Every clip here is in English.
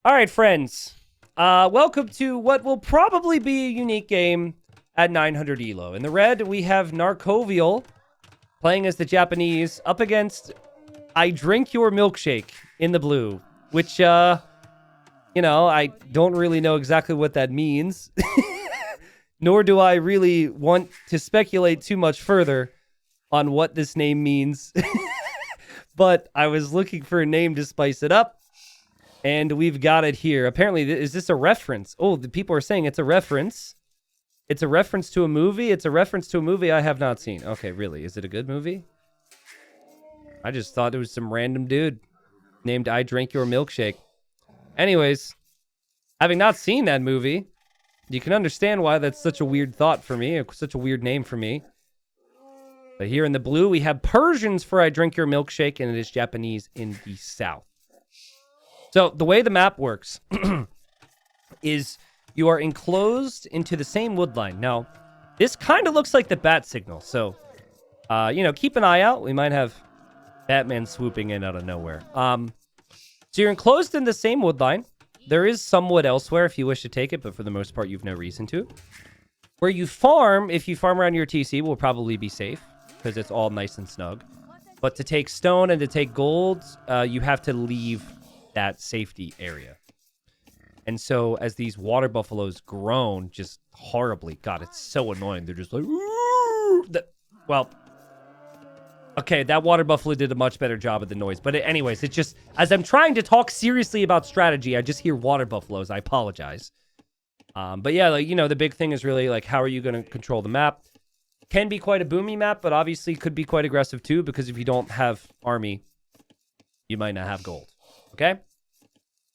All right, friends. Welcome to what will probably be a unique game at 900 elo. In the red, we have Narcovial playing as the Japanese up against I Drink Your Milkshake in the blue, which, I don't really know exactly what that means. Nor do I really want to speculate too much further on what this name means. But I was looking for a name to spice it up. And we've got it here. Apparently, is this a reference? Oh, the people are saying it's a reference. It's a reference to a movie. It's a reference to a movie I have not seen. Okay, really? Is it a good movie? I just thought it was some random dude named I Drank Your Milkshake. Anyways, having not seen that movie, you can understand why that's such a weird thought for me, such a weird name for me. But here in the blue, we have Persians for I Drink Your Milkshake, and it is Japanese in the south. So the way the map works is you are enclosed into the same wood line. Now, this kind of looks like the bat signal. So, keep an eye out. We might have Batman swooping in out of nowhere. So you're enclosed in the same wood line. There is some wood elsewhere if you wish to take it, but for the most part, you've no reason to. Where you farm, if you farm around your TC, will probably be safe because it's all nice and snug. But to take stone and to take gold, you have to leave that safety area. And so as these water buffaloes groan just horribly, God, it's so annoying. They're just like, okay, that water buffalo did a much better job of the noise. But anyways, it's just, as I'm trying to talk seriously about strategy, I just hear water buffaloes. I apologize. But yeah, the big thing is really how are you going to control the map? Can be quite a boomy map, but obviously could be quite aggressive too, because if you don't have army, you might not have gold. Okay?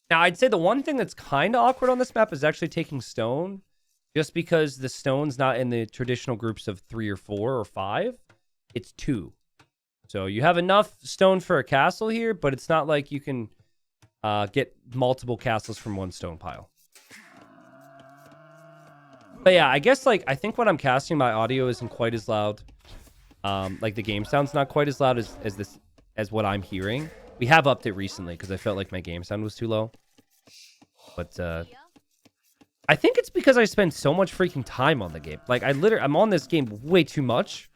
Now, I'd say the one thing that's kind of awkward on this map is actually taking stone, just because the stone's not in the traditional groups of 3 or 4 or 5. It's 2. So you have enough stone for a castle here, but it's not like you can get multiple castles from one stone pile. But yeah, I guess I think when I'm casting, my audio isn't quite as loud. The game sound's not quite as loud as what I'm hearing. We have upped it recently because I felt like my game sound was too low. But I think it's because I spend so much freaking time on the game. I'm on this game way too much.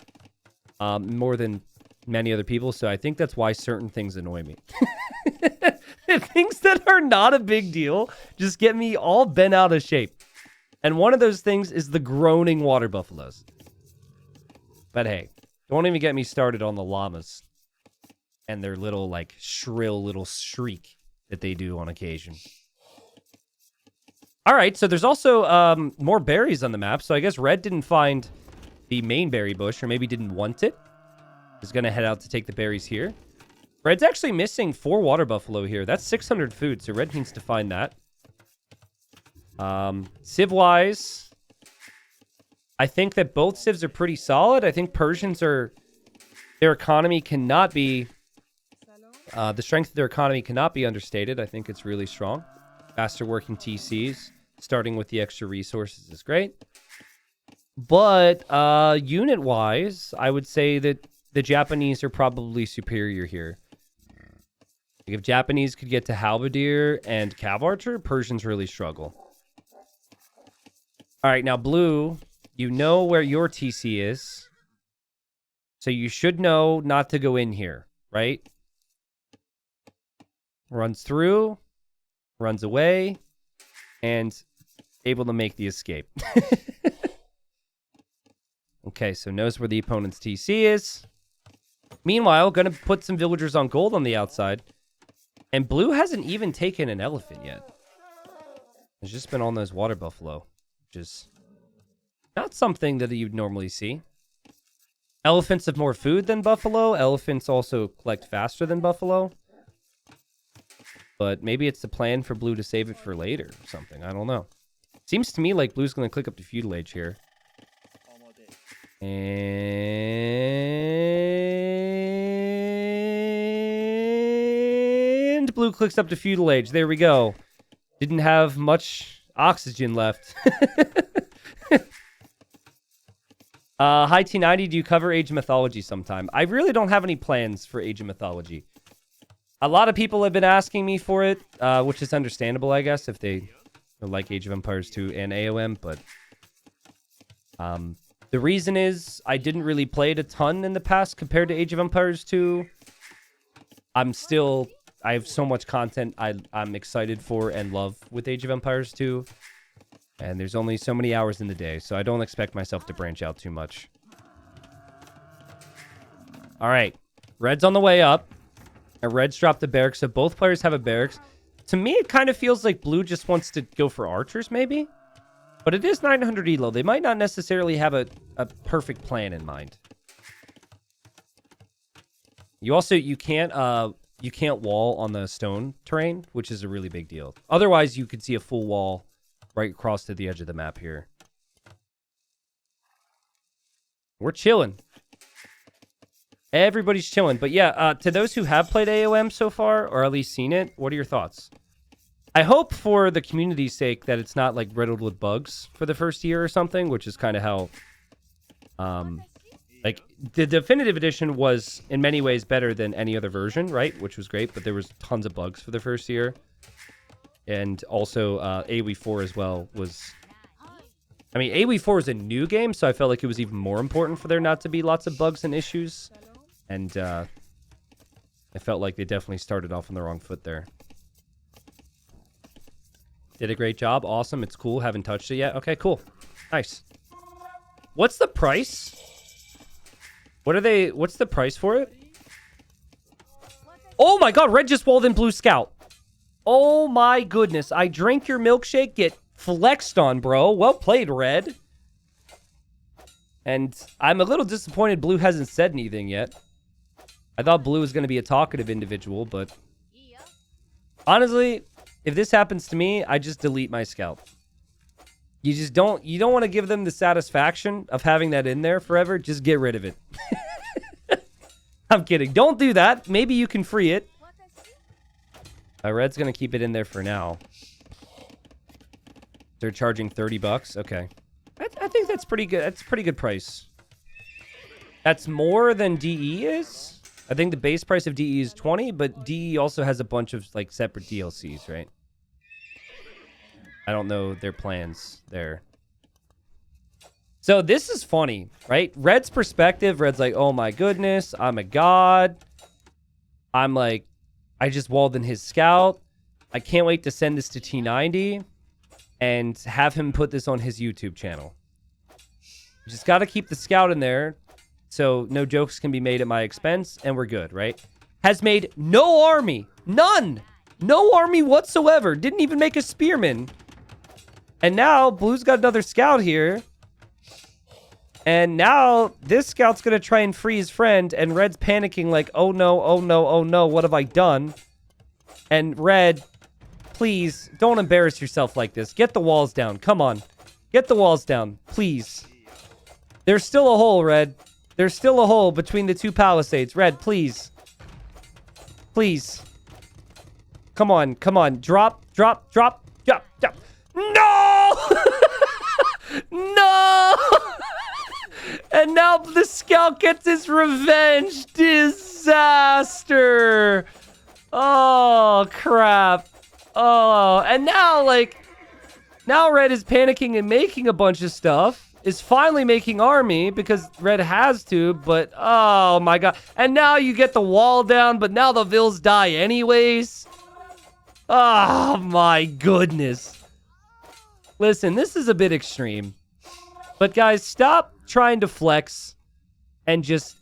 More than many other people. So I think that's why certain things annoy me. Things that are not a big deal just get me all bent out of shape. And one of those things is the groaning water buffaloes. But hey, don't even get me started on the llamas and their little, shrill little shriek that they do on occasion. All right, so there's also more berries on the map. So I guess red didn't find the main berry bush, or maybe didn't want it. Is going to head out to take the berries here. Red's actually missing 4 water buffalo here. That's 600 food, so red needs to find that. Civ-wise, I think that both civs are pretty solid. I think Persians their economy cannot be... the strength of their economy cannot be understated. I think it's really strong. Faster working TCs, starting with the extra resources is great. But unit-wise, I would say that the Japanese are probably superior here. If Japanese could get to Halberdier and Cav Archer, Persians really struggle. All right, now blue, you know where your TC is. So you should know not to go in here, right? Runs through, runs away, and able to make the escape. Okay, so knows where the opponent's TC is. Meanwhile, gonna put some villagers on gold on the outside. And blue hasn't even taken an elephant yet. It's just been on those water buffalo, which is not something that you'd normally see. Elephants have more food than buffalo. Elephants also collect faster than buffalo. But maybe it's the plan for blue to save it for later or something. I don't know. Seems to me like blue's going to click up to feudal age here. And blue clicks up to feudal age. There we go. Didn't have much oxygen left. Hi T90, do you cover Age of Mythology sometime? I really don't have any plans for Age of Mythology. A lot of people have been asking me for it, which is understandable, I guess, if they like Age of Empires 2 and AOM, but the reason is I didn't really play it a ton in the past compared to Age of Empires 2. I have so much content I'm excited for and love with Age of Empires 2. And there's only so many hours in the day, so I don't expect myself to branch out too much. All right. Red's on the way up. And Red's dropped the barracks, so both players have a barracks. To me, it kind of feels like Blue just wants to go for archers, maybe? But it is 900 elo. They might not necessarily have a perfect plan in mind. You can't wall on the stone terrain, which is a really big deal. Otherwise, you could see a full wall right across to the edge of the map here. We're chilling. Everybody's chilling. But yeah, to those who have played AOM so far, or at least seen it, what are your thoughts? I hope for the community's sake that it's not like riddled with bugs for the first year or something, which is kind of how like the definitive edition was in many ways better than any other version, right? Which was great, but there was tons of bugs for the first year. And also AoE 4 as well was... I mean, AoE 4 is a new game, so I felt like it was even more important for there not to be lots of bugs and issues. And I felt like they definitely started off on the wrong foot there. Did a great job. Awesome. It's cool. Haven't touched it yet. Okay, cool. Nice. What's the price? What's the price for it? Oh my god, Red just walled in Blue Scout. Oh my goodness. I drank your milkshake, get flexed on, bro. Well played, Red. And I'm a little disappointed Blue hasn't said anything yet. I thought Blue was going to be a talkative individual, but... honestly, if this happens to me, I just delete my Scout. You don't want to give them the satisfaction of having that in there forever. Just get rid of it. I'm kidding. Don't do that. Maybe you can free it. Red's going to keep it in there for now. They're charging $30. Okay. I think that's pretty good. That's a pretty good price. That's more than DE is. I think the base price of DE is 20, but DE also has a bunch of like separate DLCs, right? I don't know their plans there. So this is funny, right? Red's perspective, Red's like, oh my goodness, I'm a god. I'm like, I just walled in his Scout. I can't wait to send this to T90 and have him put this on his YouTube channel. Just got to keep the Scout in there so no jokes can be made at my expense, and we're good, right? Has made no army. None. No army whatsoever. Didn't even make a spearman. And now Blue's got another Scout here. And now this Scout's going to try and free his friend, and Red's panicking like, oh no, oh no, oh no, what have I done? And Red, please, don't embarrass yourself like this. Get the walls down. Come on. Get the walls down, please. There's still a hole, Red. There's still a hole between the two palisades. Red, please. Please. Come on, come on. Drop, drop, drop, drop, drop. No! No! And now the Scout gets his revenge. Disaster. Oh, crap. Oh, and now, like, now Red is panicking and making a bunch of stuff. Is finally making army because Red has to, but oh my god. And now you get the wall down, but now the Vils die anyways. Oh my goodness. Listen, this is a bit extreme. But guys, stop trying to flex and just,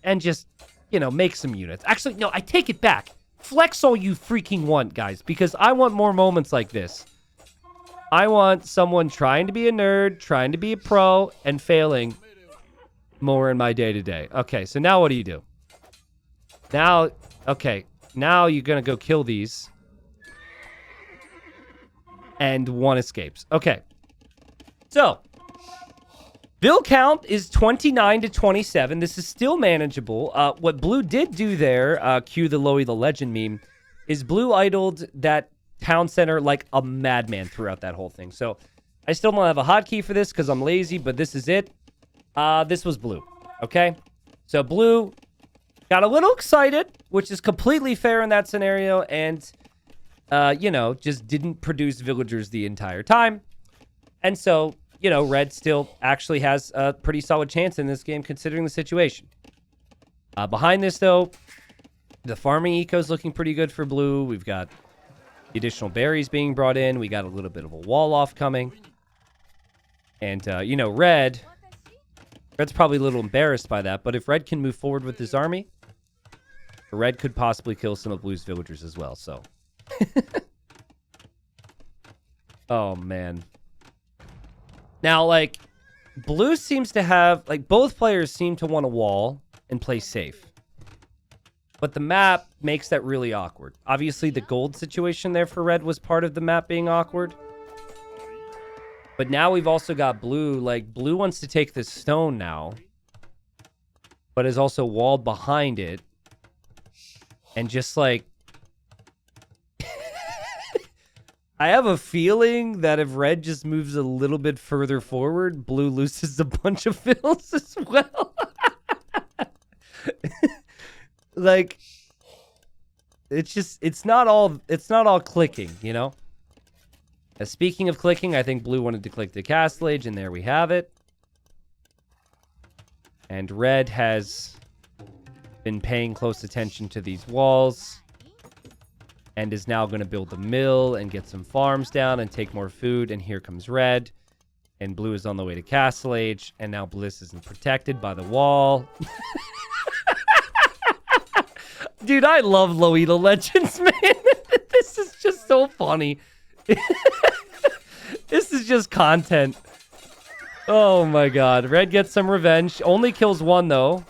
you know, make some units. Actually, no, I take it back. Flex all you freaking want, guys, because I want more moments like this. I want someone trying to be a nerd, trying to be a pro, and failing more in my day-to-day. Okay, so now what do you do? Now, okay, now you're going to go kill these. And one escapes. Okay. So, Vil count is 29 to 27. This is still manageable. What Blue did do there, cue the Loey the Legend meme, is Blue idled that town center like a madman throughout that whole thing. So I still don't have a hotkey for this because I'm lazy, but this is it. This was Blue. Okay? So Blue got a little excited which is completely fair in that scenario, and, you know, just didn't produce villagers the entire time. And so, you know, red still actually has a pretty solid chance in this game considering the situation. Behind this, though, the farming eco is looking pretty good for blue. We've got the additional berries being brought in. We got a little bit of a wall off coming. And, you know, red's probably a little embarrassed by that. But if red can move forward with his army, red could possibly kill some of blue's villagers as well. So, oh, man. Now, like, blue seems to have, like, both players seem to want a wall and play safe. But the map makes that really awkward. Obviously, the gold situation there for red was part of the map being awkward. But now we've also got blue. Like, blue wants to take this stone now, but is also walled behind it. And just, like, I have a feeling that if red just moves a little bit further forward, blue loses a bunch of fills as well. Like, it's not all clicking, you know? Speaking of clicking, I think blue wanted to click the castle age, and there we have it. And red has been paying close attention to these walls and is now going to build the mill and get some farms down and take more food. And here comes red. And blue is on the way to castle age. And now bliss isn't protected by the wall. Dude, I love Loita Legends, man. This is just so funny. This is just content. Oh my god. Red gets some revenge. Only kills one, though.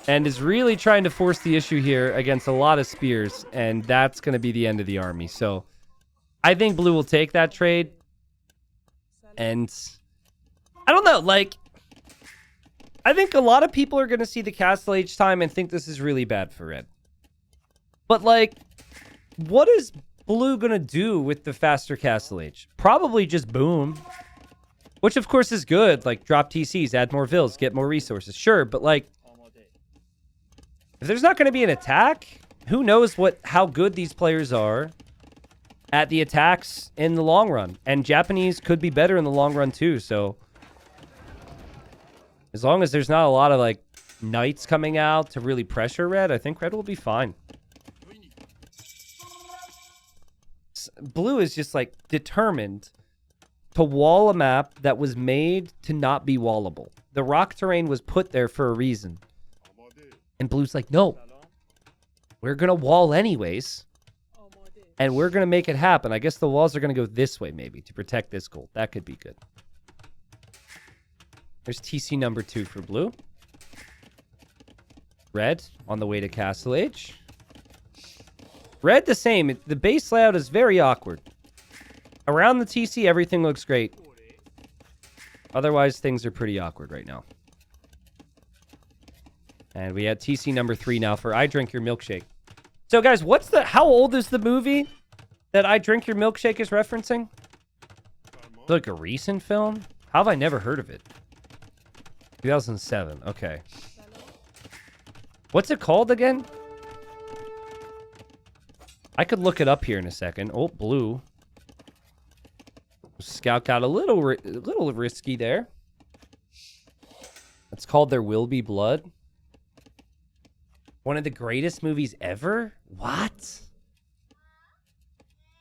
And is really trying to force the issue here against a lot of spears. And that's going to be the end of the army. So I think blue will take that trade. And I don't know. Like, I think a lot of people are going to see the castle age time and think this is really bad for red. But, like, what is blue going to do with the faster castle age? Probably just boom. Which, of course, is good. Like, drop TCs, add more vills, get more resources. Sure, but, like, if there's not going to be an attack, who knows how good these players are at the attacks in the long run. And Japanese could be better in the long run, too. So, as long as there's not a lot of, like, knights coming out to really pressure red, I think red will be fine. Blue is just, like, determined to wall a map that was made to not be wallable. The rock terrain was put there for a reason. And blue's like, no. We're going to wall anyways. And we're going to make it happen. I guess the walls are going to go this way, maybe, to protect this gold. That could be good. There's TC number 2 for blue. Red on the way to castle age. Red the same. The base layout is very awkward. Around the TC, everything looks great. Otherwise, things are pretty awkward right now. And we had TC number 3 now for I Drink Your Milkshake. So, guys, how old is the movie that I Drink Your Milkshake is referencing? Like a recent film? How have I never heard of it? 2007. Okay. What's it called again? I could look it up here in a second. Oh, blue. Scout got a little risky there. It's called There Will Be Blood. One of the greatest movies ever? What?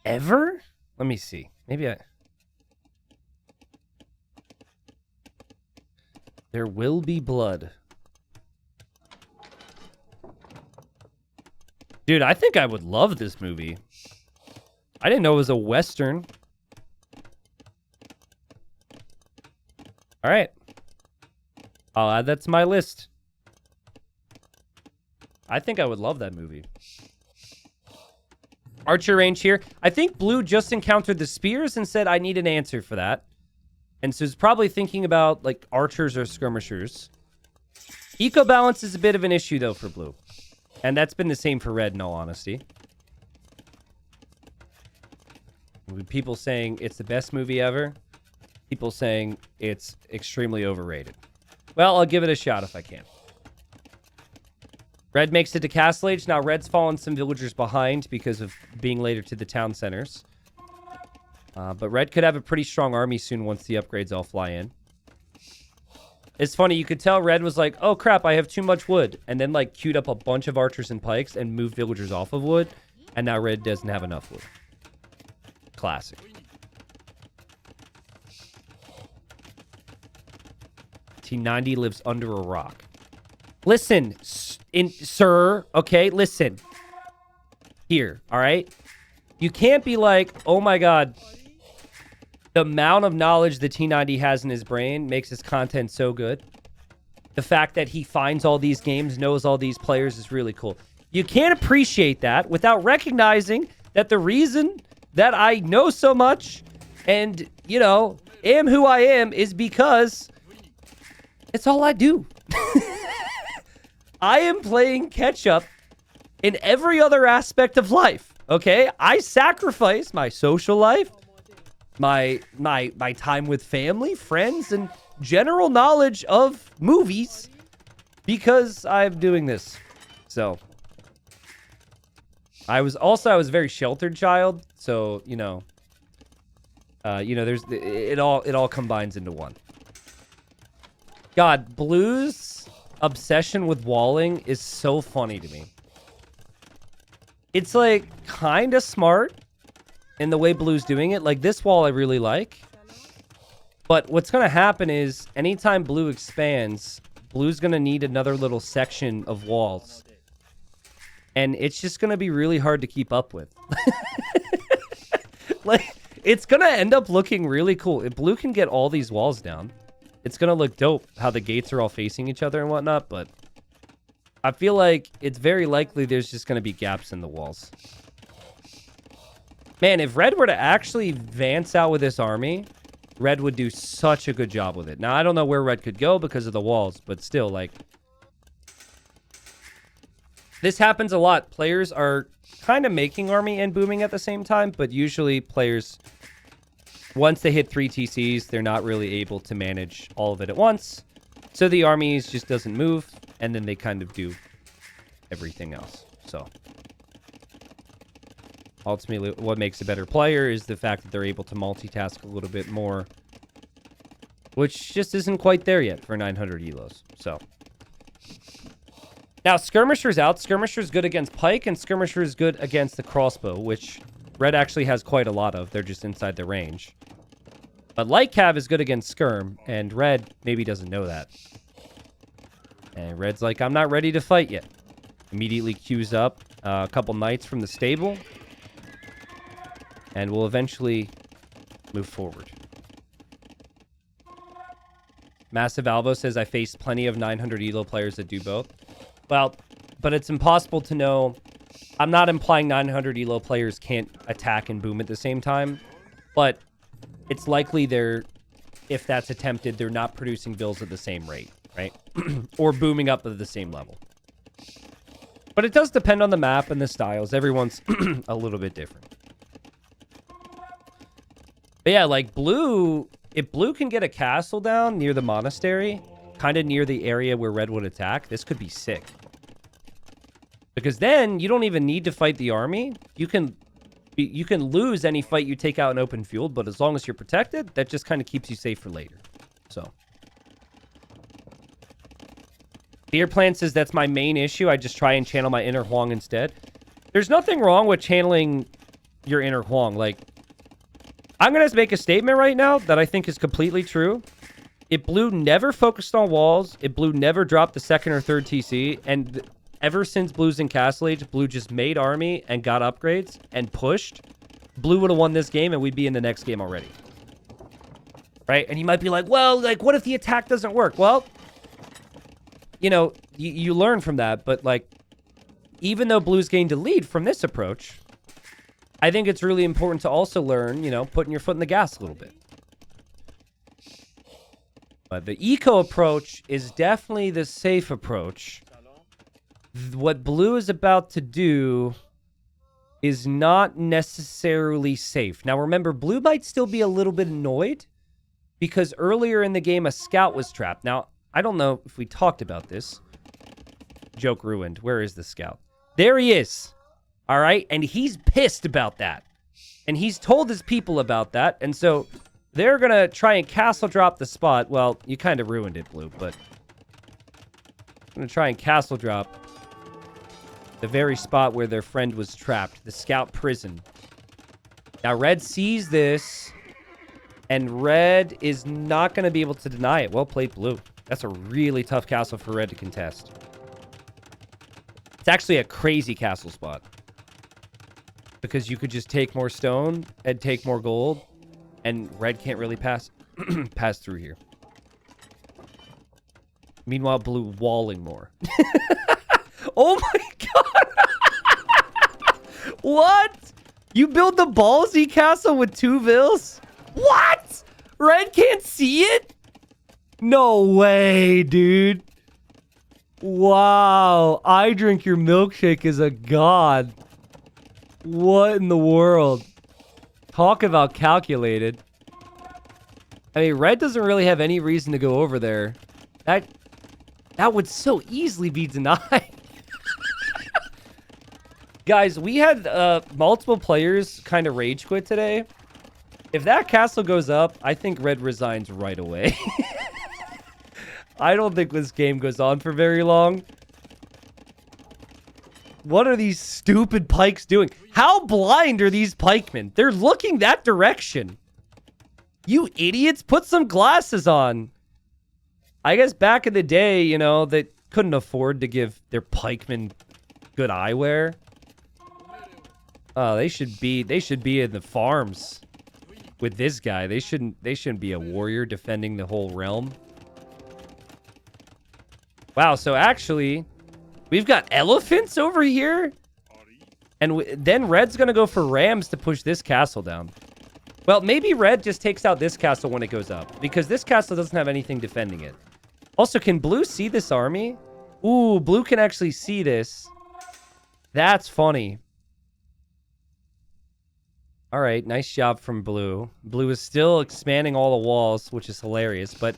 Ever? Let me see. Maybe There Will Be Blood. Dude, I think I would love this movie. I didn't know it was a Western. All right. I'll add that to my list. I think I would love that movie. Archer range here. I think blue just encountered the spears and said, I need an answer for that. And so he's probably thinking about, like, archers or skirmishers. Eco balance is a bit of an issue, though, for blue. And that's been the same for red, in all honesty. People saying it's the best movie ever. People saying it's extremely overrated. Well, I'll give it a shot if I can. Red makes it to Castle Age. Now, Red's fallen some villagers behind because of being later to the town centers. But Red could have a pretty strong army soon once the upgrades all fly in. It's funny, you could tell Red was like, oh crap, I have too much wood. And then like queued up a bunch of archers and pikes and moved villagers off of wood. And now Red doesn't have enough wood. Classic. T90 lives under a rock. Listen, sir, okay, listen. Here, all right? You can't be like, oh my god, the amount of knowledge the T90 has in his brain makes his content so good. The fact that he finds all these games, knows all these players is really cool. You can't appreciate that without recognizing that the reason that I know so much and, you know, am who I am is because it's all I do. I am playing catch up in every other aspect of life, okay? I sacrifice my social life, my time with family, friends, and general knowledge of movies because I'm doing this. So I was a very sheltered child, so there's it all combines into one. God, Blue's obsession with walling is so funny to me. It's like kind of smart in the way Blue's doing it. Like this wall I really like. But what's going to happen is anytime Blue expands, Blue's going to need another little section of walls. And it's just going to be really hard to keep up with. Like, it's going to end up looking really cool. If Blue can get all these walls down, it's going to look dope how the gates are all facing each other and whatnot. But I feel like it's very likely there's just going to be gaps in the walls. Man, if Red were to actually advance out with this army, Red would do such a good job with it. Now, I don't know where Red could go because of the walls, but still, like, this happens a lot. Players are kind of making army and booming at the same time, but usually players, once they hit 3 TCs, they're not really able to manage all of it at once. So the armies just doesn't move, and then they kind of do everything else. So ultimately, what makes a better player is the fact that they're able to multitask a little bit more, which just isn't quite there yet for 900 elos. So now Skirmisher's out. Skirmisher's good against Pike, and Skirmisher's good against the crossbow, which Red actually has quite a lot of. They're just inside the range. But Light Cav is good against Skirm, and Red maybe doesn't know that. And Red's like, I'm not ready to fight yet. Immediately queues up a couple knights from the stable. And we'll eventually move forward. Massive Alvo says, I faced plenty of 900 elo players that do both. Well, but it's impossible to know. I'm not implying 900 elo players can't attack and boom at the same time. But it's likely if that's attempted, they're not producing bills at the same rate, right? Or booming up at the same level. But it does depend on the map and the styles. Everyone's a little bit different. But yeah, like Blue, if Blue can get a castle down near the monastery, kind of near the area where Red would attack, this could be sick. Because then you don't even need to fight the army. You can lose any fight you take out in open field, but as long as you're protected, that just kind of keeps you safe for later. So Beer Plan says that's my main issue. I just try and channel my inner Huang instead. There's nothing wrong with channeling your inner Huang. Like, I'm going to make a statement right now that I think is completely true. If Blue never focused on walls, if Blue never dropped the second or third TC, and ever since Blue's in Castle Age, Blue just made army and got upgrades and pushed, Blue would have won this game and we'd be in the next game already. Right? And you might be like, well, like, what if the attack doesn't work? Well, you know, you learn from that, but like, even though Blue's gained a lead from this approach, I think it's really important to also learn, you know, putting your foot in the gas a little bit. But the eco approach is definitely the safe approach. What Blue is about to do is not necessarily safe. Now, remember, Blue might still be a little bit annoyed because earlier in the game, a scout was trapped. Now, I don't know if we talked about this, joke ruined. Where is the scout? There he is. All right. And he's pissed about that. And he's told his people about that. And so they're going to try and castle drop the spot. Well, you kind of ruined it, Blue, but I'm going to try and castle drop the very spot where their friend was trapped, the scout prison. Now, Red sees this, and Red is not going to be able to deny it. Well played, Blue. That's a really tough castle for Red to contest. It's actually a crazy castle spot, because you could just take more stone and take more gold, and Red can't really pass through here. Meanwhile, Blue walling more. Oh my god! What? You build the ballsy castle with 2 vills? What? Red can't see it? No way, dude. Wow. I drink your milkshake is a god. What in the world? Talk about calculated. I mean, Red doesn't really have any reason to go over there. That would so easily be denied. Guys, we had multiple players kind of rage quit today. If that castle goes up, I think Red resigns right away. I don't think this game goes on for very long. What are these stupid pikes doing? How blind are these pikemen? They're looking that direction. You idiots, put some glasses on. I guess back in the day, you know, they couldn't afford to give their pikemen good eyewear. Oh, they should be in the farms with this guy. They shouldn't be a warrior defending the whole realm. Wow, so actually, we've got elephants over here? And then Red's going to go for rams to push this castle down. Well, maybe Red just takes out this castle when it goes up, because this castle doesn't have anything defending it. Also, can Blue see this army? Ooh, Blue can actually see this. That's funny. All right, nice job from Blue. Blue is still expanding all the walls, which is hilarious. But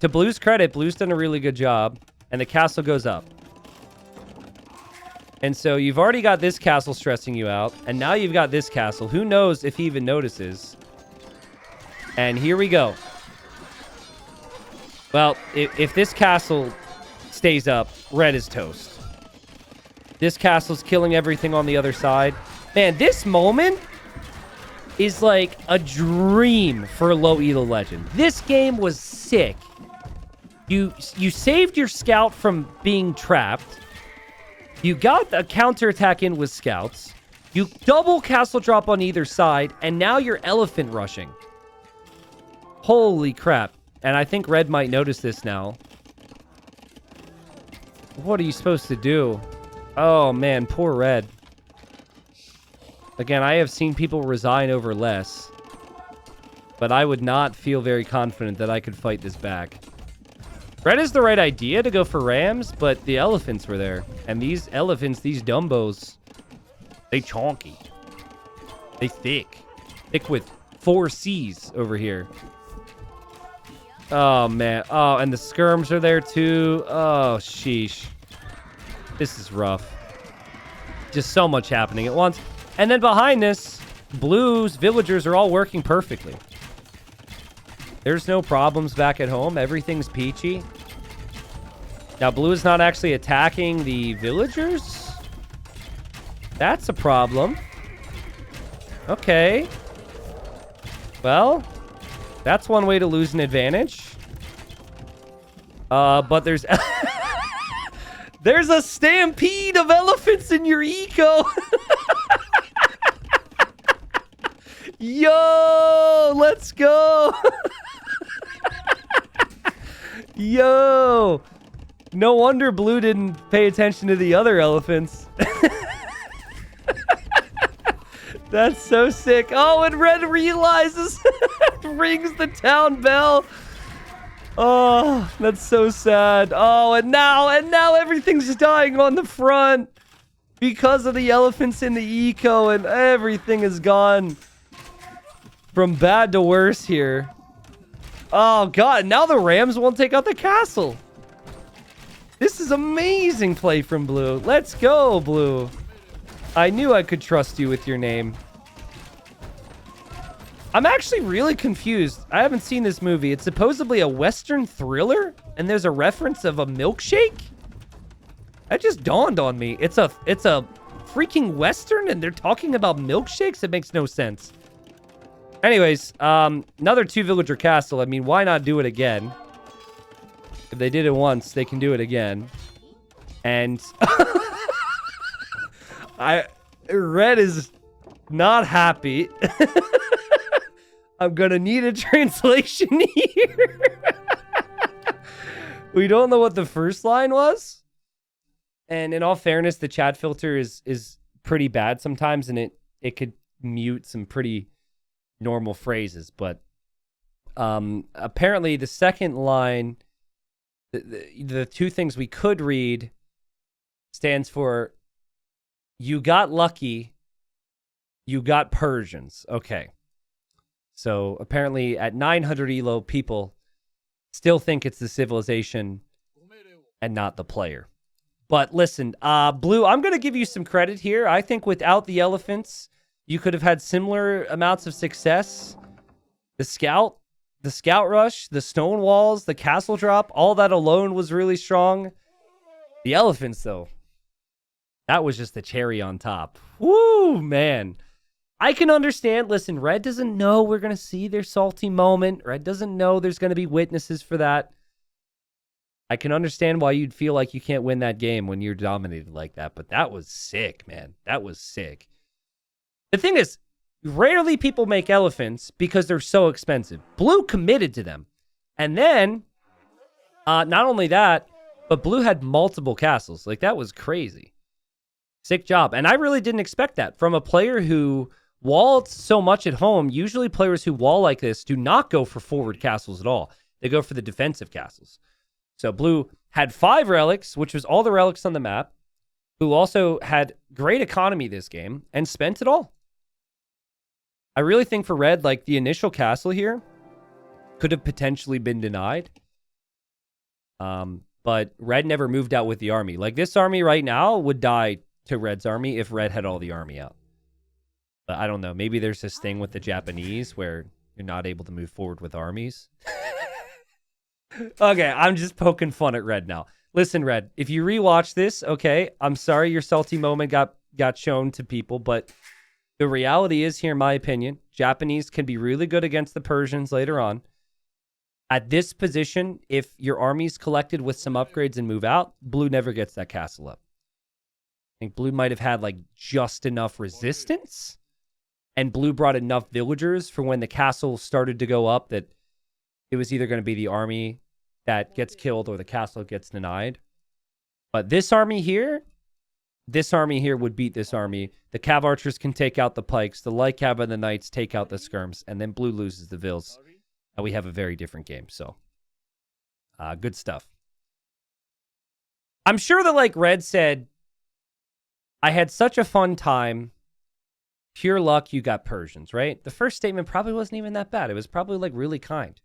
to Blue's credit, Blue's done a really good job. And the castle goes up. And so you've already got this castle stressing you out. And now you've got this castle. Who knows if he even notices. And here we go. Well, if this castle stays up, Red is toast. This castle's killing everything on the other side. Man, this moment is like a dream for a low elo legend. This game was sick. You saved your scout from being trapped. You got a counterattack in with scouts. You double castle drop on either side, and now you're elephant rushing. Holy crap. And I think Red might notice this now. What are you supposed to do? Oh man, poor Red. Again, I have seen people resign over less. But I would not feel very confident that I could fight this back. Red is the right idea to go for rams, but the elephants were there. And these elephants, these Dumbos, they chonky. They thick. Thick with 4 C's over here. Oh, man. Oh, and the skirms are there too. Oh, sheesh. This is rough. Just so much happening at once. And then behind this, Blue's villagers are all working perfectly. There's no problems back at home. Everything's peachy. Now, Blue is not actually attacking the villagers. That's a problem. Okay. Well, that's one way to lose an advantage. But there's... there's a stampede of elephants in your eco. Yo, let's go. Yo. No wonder Blue didn't pay attention to the other elephants. That's so sick. Oh, and Red realizes. Rings the town bell. Oh, that's so sad. Oh, and now everything's dying on the front because of the elephants in the eco, and everything is gone from bad to worse here. Oh, God. Now the Rams won't take out the castle. This is amazing play from Blue. Let's go, Blue. I knew I could trust you with your name. I'm actually really confused. I haven't seen this movie. It's supposedly a Western thriller, and there's a reference of a milkshake? That just dawned on me. It's a freaking Western, and they're talking about milkshakes? It makes no sense. Anyways, another 2-villager castle. I mean, why not do it again? If they did it once, they can do it again. And Red is not happy. I'm gonna need a translation here. We don't know what the first line was. And in all fairness, the chat filter is pretty bad sometimes, and it could mute some pretty normal phrases. But apparently the second line, the two things we could read stands for, you got lucky, you got Persians. Okay. So apparently at 900 elo, people still think it's the civilization and not the player. But listen, Blue, I'm going to give you some credit here. I think without the elephants, you could have had similar amounts of success. The scout rush, the stone walls, the castle drop, all that alone was really strong. The elephants, though, that was just the cherry on top. Woo, man. I can understand. Listen, Red doesn't know we're going to see their salty moment. Red doesn't know there's going to be witnesses for that. I can understand why you'd feel like you can't win that game when you're dominated like that. But that was sick, man. That was sick. The thing is, rarely people make elephants because they're so expensive. Blue committed to them. And then, not only that, but Blue had multiple castles. Like, that was crazy. Sick job. And I really didn't expect that from a player who walled so much at home. Usually players who wall like this do not go for forward castles at all. They go for the defensive castles. So Blue had 5 relics, which was all the relics on the map, who also had great economy this game and spent it all. I really think for Red, like the initial castle here could have potentially been denied. But Red never moved out with the army. Like this army right now would die to Red's army if Red had all the army out. But I don't know. Maybe there's this thing with the Japanese where you're not able to move forward with armies. Okay, I'm just poking fun at Red now. Listen, Red, if you rewatch this, okay, I'm sorry your salty moment got shown to people, but the reality is here, in my opinion, Japanese can be really good against the Persians later on. At this position, if your army's collected with some upgrades and move out, Blue never gets that castle up. I think Blue might have had like just enough resistance, and Blue brought enough villagers for when the castle started to go up that it was either going to be the army that gets killed or the castle gets denied. But this army here would beat this army. The Cav Archers can take out the Pikes. The Light Cav and the Knights take out the Skirms. And then Blue loses the Vills. And we have a very different game. So, good stuff. I'm sure that, like Red said, I had such a fun time. Pure luck, you got Persians, right? The first statement probably wasn't even that bad. It was probably, like, really kind.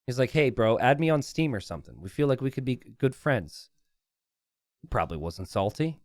He's like, hey, bro, add me on Steam or something. We feel like we could be good friends. Probably wasn't salty.